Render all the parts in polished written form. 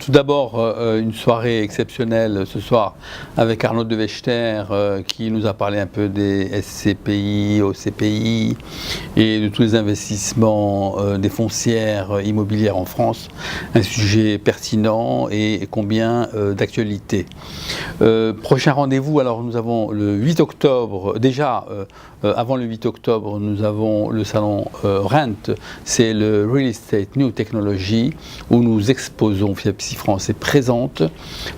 Tout d'abord, une soirée exceptionnelle ce soir avec Arnaud de Wechter qui nous a parlé un peu des SCPI, OCPI et de tous les investissements des foncières immobilières en France. Un sujet pertinent et combien d'actualité. Prochain rendez-vous, alors nous avons le 8 octobre, déjà avant le 8 octobre, nous avons le salon RENT, c'est le Real Estate New Technology, où nous exposons, FIAPSI France est présente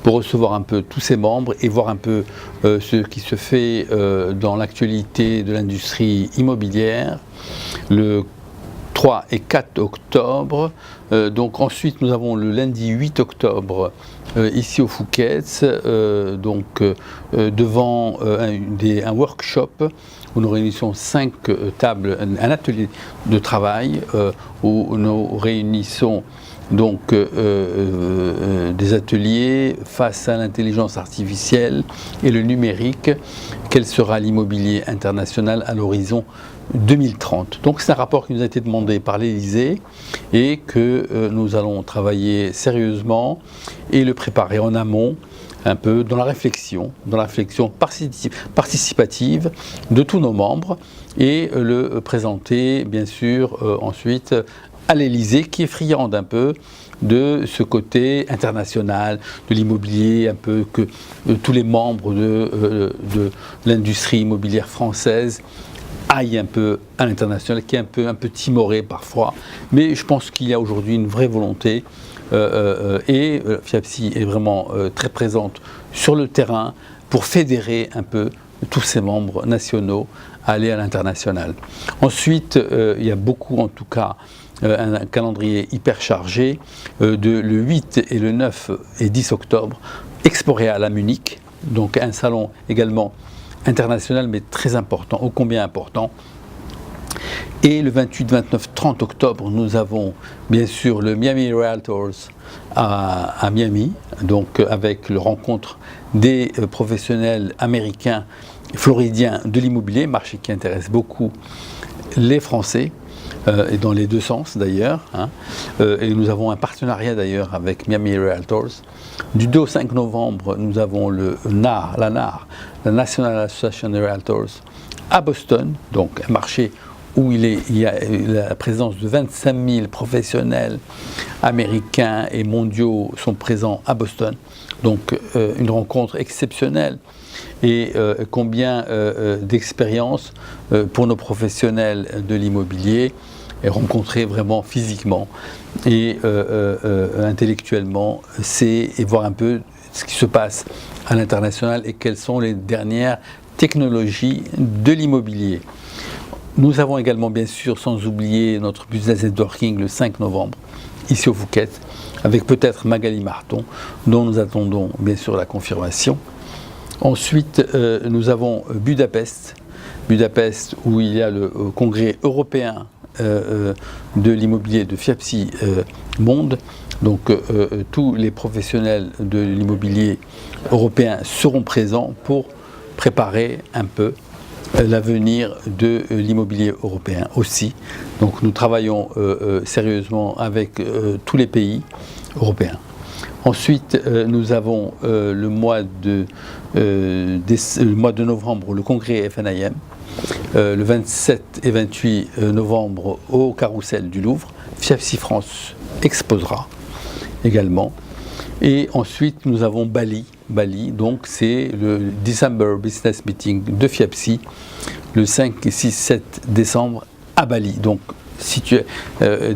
pour recevoir un peu tous ses membres et voir un peu ce qui se fait dans l'actualité de l'industrie immobilière. Le 3 et 4 octobre. Donc ensuite nous avons le lundi 8 octobre ici au Fouquet's, devant un workshop où nous réunissons 5 tables, un atelier de travail où nous réunissons donc des ateliers face à l'intelligence artificielle et le numérique. Quel sera l'immobilier international à l'horizon 2030. Donc c'est un rapport qui nous a été demandé par l'Élysée et que nous allons travailler sérieusement et le préparer en amont, un peu dans la réflexion participative de tous nos membres et le présenter bien sûr ensuite à l'Élysée qui est friande un peu de ce côté international de l'immobilier, un peu que tous les membres de l'industrie immobilière française aille un peu à l'international, qui est un peu timoré parfois, mais je pense qu'il y a aujourd'hui une vraie volonté et FIAPSI est vraiment très présente sur le terrain pour fédérer un peu tous ses membres nationaux à aller à l'international. Ensuite, il y a beaucoup en tout cas un calendrier hyper chargé le 8 et le 9 et 10 octobre, Expo Real à Munich, donc un salon également international mais très important, ô combien important. Et le 28, 29, 30 octobre, nous avons bien sûr le Miami Realtors à Miami, donc avec la rencontre des professionnels américains, floridiens de l'immobilier, marché qui intéresse beaucoup les Français, et dans les deux sens d'ailleurs. Et nous avons un partenariat d'ailleurs avec Miami Realtors. Du 2 au 5 novembre, nous avons la NAR, la National Association of Realtors, à Boston, donc un marché où il y a la présence de 25 000 professionnels américains et mondiaux sont présents à Boston. Donc une rencontre exceptionnelle et combien d'expérience pour nos professionnels de l'immobilier et rencontrer vraiment physiquement et intellectuellement, et voir un peu ce qui se passe à l'international et quelles sont les dernières technologies de l'immobilier. Nous avons également bien sûr, sans oublier, notre Business Networking le 5 novembre, ici au Fouquet's, avec peut-être Magali Marton, dont nous attendons bien sûr la confirmation. Ensuite, nous avons Budapest où il y a le congrès européen de l'immobilier de FIAPSI Monde. Donc tous les professionnels de l'immobilier européen seront présents pour préparer un peu l'avenir de l'immobilier européen aussi. Donc nous travaillons sérieusement avec tous les pays européens. Ensuite, nous avons le mois de novembre, le congrès FNIM, le 27 et 28 novembre au Carrousel du Louvre. FIAPSI France exposera également. Et ensuite, nous avons Bali, donc c'est le December Business Meeting de FIAPSI, le 5, 6, 7 décembre à Bali. Donc,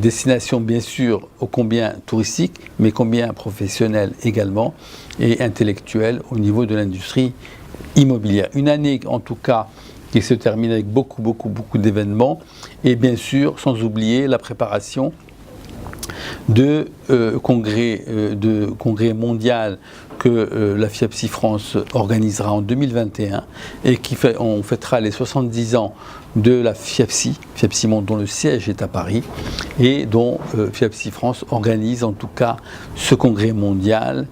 destination bien sûr ô combien touristique, mais combien professionnelle également et intellectuelle au niveau de l'industrie immobilière. Une année en tout cas qui se termine avec beaucoup d'événements et bien sûr sans oublier la préparation de congrès mondial que la FIAPSI France organisera en 2021 et on fêtera les 70 ans de la FIAPSI Monde dont le siège est à Paris et dont FIAPSI France organise en tout cas ce congrès mondial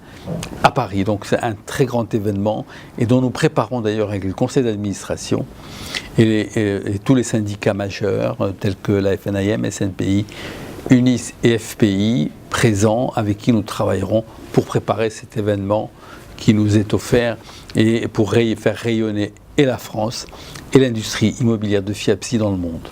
à Paris. Donc c'est un très grand événement et dont nous préparons d'ailleurs avec le conseil d'administration et tous les syndicats majeurs tels que la FNIM, SNPI UNIS et FPI présents, avec qui nous travaillerons pour préparer cet événement qui nous est offert et pour faire rayonner et la France et l'industrie immobilière de FIAPSI dans le monde.